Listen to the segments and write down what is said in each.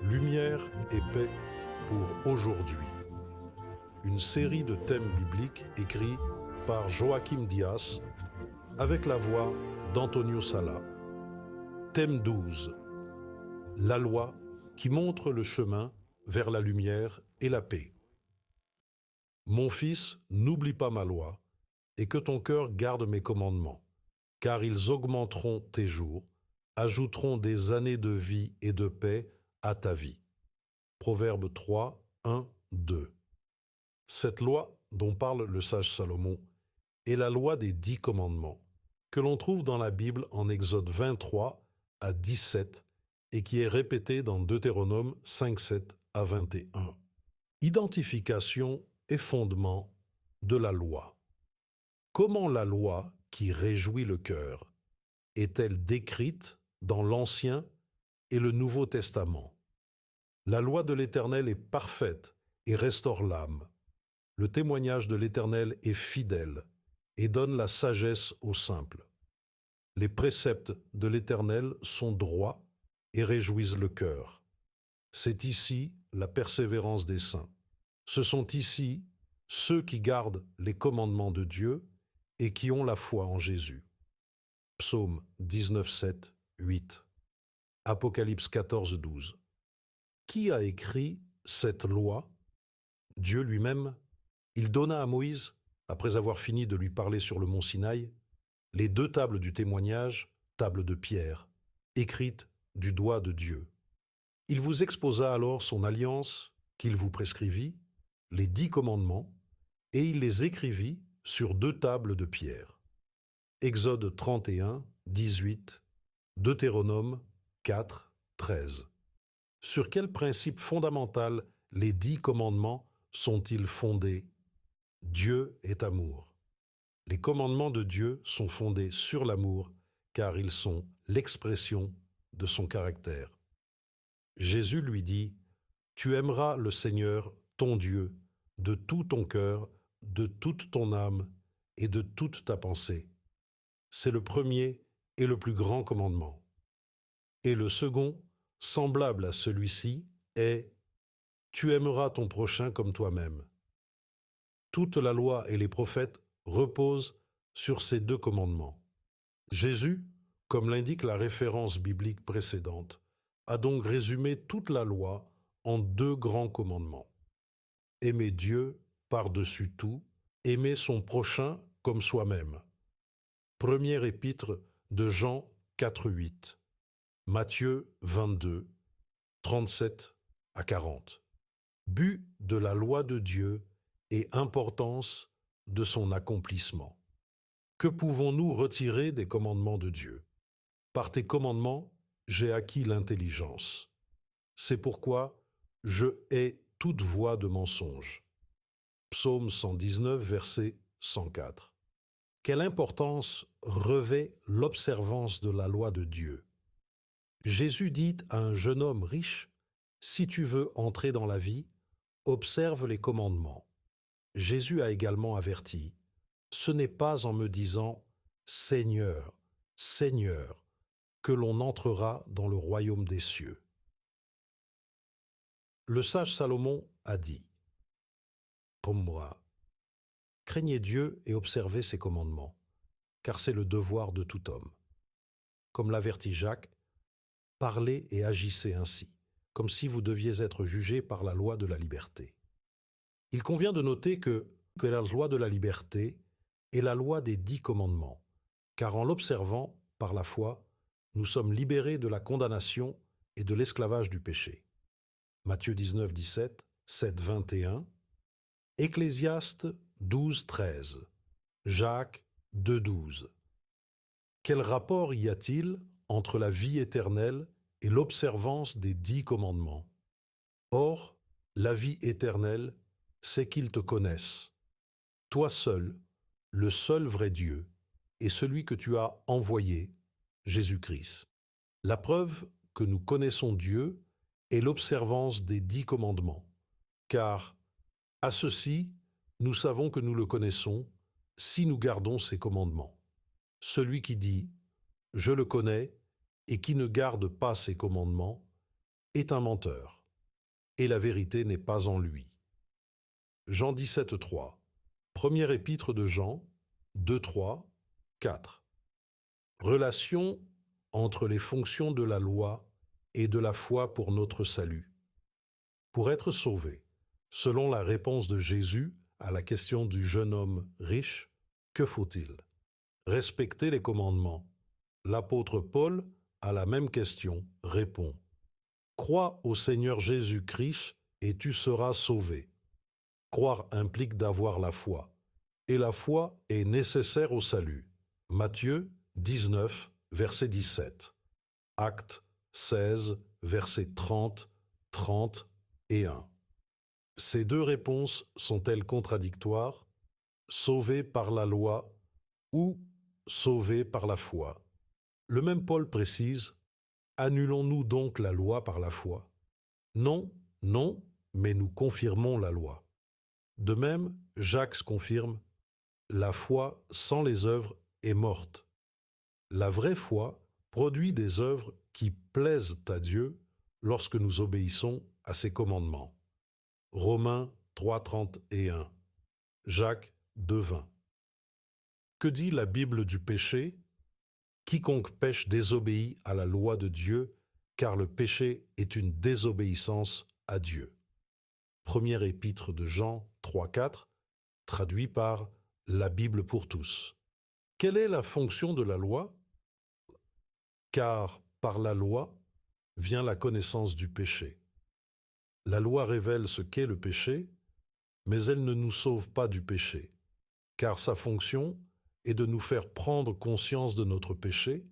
Lumière et paix pour aujourd'hui. Une série de thèmes bibliques écrits par Joachim Dias avec la voix d'Antonio Sala. Thème 12. La loi qui montre le chemin vers la lumière et la paix. Mon fils, n'oublie pas ma loi, et que ton cœur garde mes commandements, car ils augmenteront tes jours, ajouteront des années de vie et de paix à ta vie. Proverbe 3, 1, 2. Cette loi dont parle le sage Salomon est la loi des 10 commandements, que l'on trouve dans la Bible en Exode 23 à 17 et qui est répétée dans Deutéronome 5, 7 à 21. Identification et fondement de la loi. Comment la loi qui réjouit le cœur est-elle décrite dans l'Ancien et le Nouveau Testament? La loi de l'Éternel est parfaite et restaure l'âme. Le témoignage de l'Éternel est fidèle et donne la sagesse aux simples. Les préceptes de l'Éternel sont droits et réjouissent le cœur. C'est ici la persévérance des saints. Ce sont ici ceux qui gardent les commandements de Dieu et qui ont la foi en Jésus. Psaume 19, 7, 8. Apocalypse 14, 12. Qui a écrit cette loi? Dieu lui-même. Il donna à Moïse, après avoir fini de lui parler sur le mont Sinaï, les 2 tables du témoignage, tables de pierre, écrites du doigt de Dieu. Il vous exposa alors son alliance qu'il vous prescrivit, les 10 commandements, et il les écrivit sur 2 tables de pierre. Exode 31, 18, Deutéronome 4, 13. Sur quel principe fondamental les 10 commandements sont-ils fondés? Dieu est amour. Les commandements de Dieu sont fondés sur l'amour, car ils sont l'expression de son caractère. Jésus lui dit, « Tu aimeras le Seigneur, ton Dieu, de tout ton cœur, de toute ton âme et de toute ta pensée. » C'est le premier et le plus grand commandement. Et le second, semblable à celui-ci, est « Tu aimeras ton prochain comme toi-même. » Toute la loi et les prophètes reposent sur ces 2 commandements. Jésus, comme l'indique la référence biblique précédente, a donc résumé toute la loi en 2 grands commandements. Aimer Dieu par-dessus tout, aimer son prochain comme soi-même. Première épître de Jean 4, 8. Matthieu 22, 37 à 40. But de la loi de Dieu et importance de son accomplissement. Que pouvons-nous retirer des commandements de Dieu? Par tes commandements, j'ai acquis l'intelligence. C'est pourquoi je hais toute voix de mensonge. Psaume 119, verset 104. Quelle importance revêt l'observance de la loi de Dieu? Jésus dit à un jeune homme riche, « Si tu veux entrer dans la vie, observe les commandements. » Jésus a également averti, « Ce n'est pas en me disant « Seigneur, Seigneur » que l'on entrera dans le royaume des cieux. » Le sage Salomon a dit, « Pour moi, craignez Dieu et observez ses commandements, car c'est le devoir de tout homme. » Comme l'avertit Jacques, « Parlez et agissez ainsi, comme si vous deviez être jugés par la loi de la liberté. » Il convient de noter que la loi de la liberté est la loi des 10 commandements, car en l'observant, par la foi, nous sommes libérés de la condamnation et de l'esclavage du péché. Matthieu 19, 17, 7, 21, Ecclésiaste 12, 13, Jacques 2, 12. Quel rapport y a-t-il entre la vie éternelle et l'observance des 10 commandements? Or, la vie éternelle, c'est qu'ils te connaissent, toi seul, le seul vrai Dieu, et celui que tu as envoyé, Jésus-Christ. La preuve que nous connaissons Dieu est l'observance des 10 commandements, car à ceci, nous savons que nous le connaissons si nous gardons ses commandements. Celui qui dit « Je le connais » et qui ne garde pas ses commandements est un menteur, et la vérité n'est pas en lui. Jean 17,3. Première épître de Jean 2,3, 4. Relation entre les fonctions de la loi et de la foi pour notre salut. Pour être sauvé, selon la réponse de Jésus à la question du jeune homme riche, que faut-il? Respecter les commandements. L'apôtre Paul, à la même question, répond: crois au Seigneur Jésus-Christ et tu seras sauvé. Croire implique d'avoir la foi, et la foi est nécessaire au salut. Matthieu 19, verset 17. Actes 16, versets 30, 30 et 1. Ces deux réponses sont-elles contradictoires? Sauvé par la loi ou sauvé par la foi? Le même Paul précise: annulons-nous donc la loi par la foi? Non, non, mais nous confirmons la loi. De même, Jacques confirme: la foi sans les œuvres est morte. La vraie foi produit des œuvres qui plaisent à Dieu lorsque nous obéissons à ses commandements. Romains 3,31, Jacques 2,20. Que dit la Bible du péché? Quiconque pêche désobéit à la loi de Dieu, car le péché est une désobéissance à Dieu. Première épître de Jean 3,4, traduit par la Bible pour tous. Quelle est la fonction de la loi? Car par la loi vient la connaissance du péché. La loi révèle ce qu'est le péché, mais elle ne nous sauve pas du péché, car sa fonction est de nous faire prendre conscience de notre péché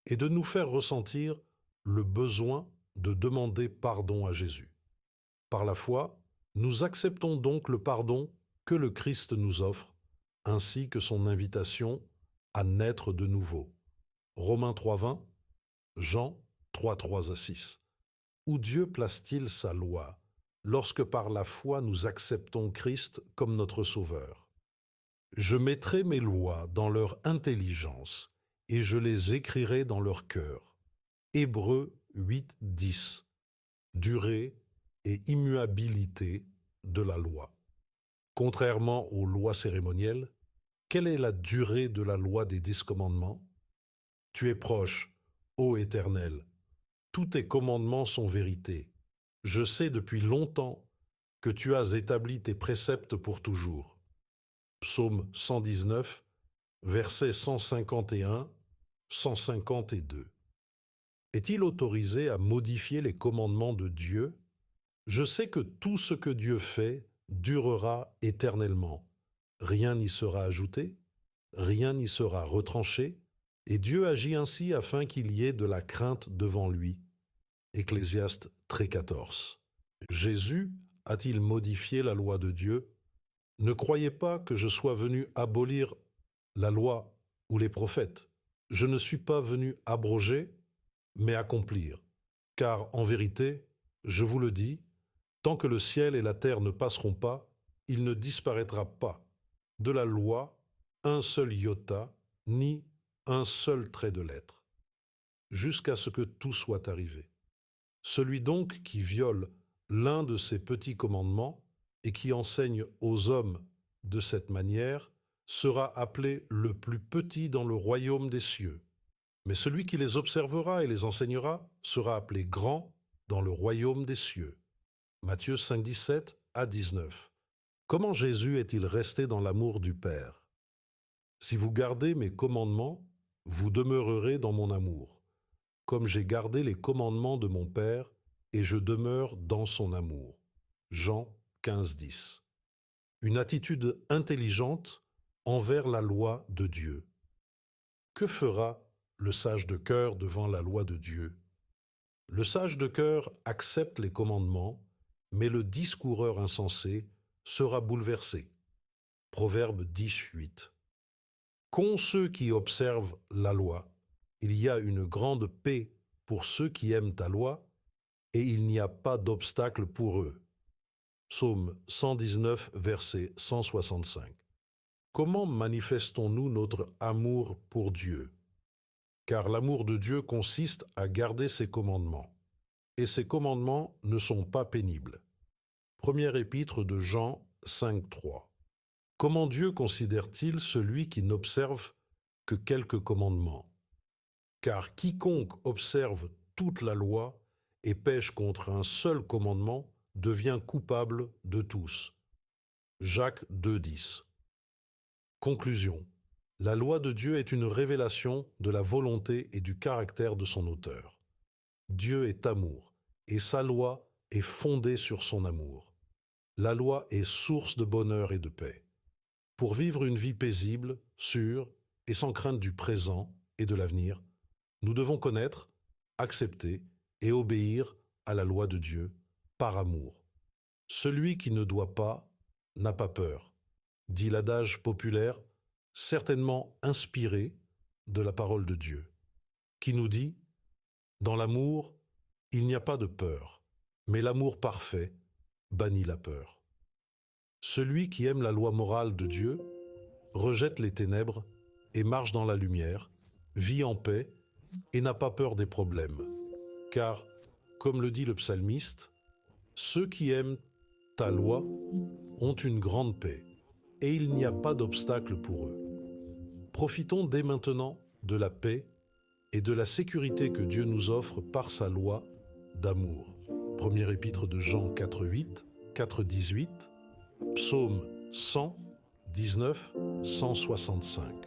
et de nous faire ressentir le besoin de demander pardon à Jésus. Par la foi, nous acceptons donc le pardon que le Christ nous offre, ainsi que son invitation à naître de nouveau. Romains 3,20, Jean 3,3 à 6. Où Dieu place-t-il sa loi lorsque par la foi nous acceptons Christ comme notre Sauveur? Je mettrai mes lois dans leur intelligence et je les écrirai dans leur cœur. Hébreux 8, 10. Durée et immuabilité de la loi. Contrairement aux lois cérémonielles, quelle est la durée de la loi des 10 commandements? Tu es proche, ô Éternel. Tous tes commandements sont vérité. Je sais depuis longtemps que tu as établi tes préceptes pour toujours. Psaume 119, versets 151, 152. Est-il autorisé à modifier les commandements de Dieu? Je sais que tout ce que Dieu fait durera éternellement. Rien n'y sera ajouté, rien n'y sera retranché, et Dieu agit ainsi afin qu'il y ait de la crainte devant lui. Ecclésiaste 3,14. Jésus a-t-il modifié la loi de Dieu? Ne croyez pas que je sois venu abolir la loi ou les prophètes. Je ne suis pas venu abroger, mais accomplir. Car en vérité, je vous le dis, tant que le ciel et la terre ne passeront pas, il ne disparaîtra pas de la loi un seul iota, ni un seul trait de lettre, jusqu'à ce que tout soit arrivé. Celui donc qui viole l'un de ces petits commandements et qui enseigne aux hommes de cette manière sera appelé le plus petit dans le royaume des cieux. Mais celui qui les observera et les enseignera sera appelé grand dans le royaume des cieux. Matthieu 5, 17 à 19. Comment Jésus est-il resté dans l'amour du Père? Si vous gardez mes commandements, vous demeurerez dans mon amour, comme j'ai gardé les commandements de mon Père, et je demeure dans son amour. Jean 15, 10. Une attitude intelligente envers la loi de Dieu. Que fera le sage de cœur devant la loi de Dieu? Le sage de cœur accepte les commandements, mais le discoureur insensé sera bouleversé. Proverbe 10, 8. Qu'ont ceux qui observent la loi? Il y a une grande paix pour ceux qui aiment ta loi, et il n'y a pas d'obstacle pour eux. Psaume 119, verset 165. Comment manifestons-nous notre amour pour Dieu? Car l'amour de Dieu consiste à garder ses commandements. Et ses commandements ne sont pas pénibles. Première épître de Jean 5,3. Comment Dieu considère-t-il celui qui n'observe que quelques commandements? Car quiconque observe toute la loi et pêche contre un seul commandement devient coupable de tous. Jacques 2,10. Conclusion. La loi de Dieu est une révélation de la volonté et du caractère de son auteur. Dieu est amour, et sa loi est fondée sur son amour. La loi est source de bonheur et de paix. Pour vivre une vie paisible, sûre et sans crainte du présent et de l'avenir, nous devons connaître, accepter et obéir à la loi de Dieu par amour. Celui qui ne doit pas n'a pas peur, dit l'adage populaire, certainement inspiré de la parole de Dieu, qui nous dit « Dans l'amour, il n'y a pas de peur, mais l'amour parfait bannit la peur. » Celui qui aime la loi morale de Dieu rejette les ténèbres et marche dans la lumière, vit en paix et n'a pas peur des problèmes. Car, comme le dit le psalmiste, ceux qui aiment ta loi ont une grande paix, et il n'y a pas d'obstacle pour eux. Profitons dès maintenant de la paix et de la sécurité que Dieu nous offre par sa loi d'amour. Première épître de Jean 4,8, 4,18, Psaume 100, 19, 165.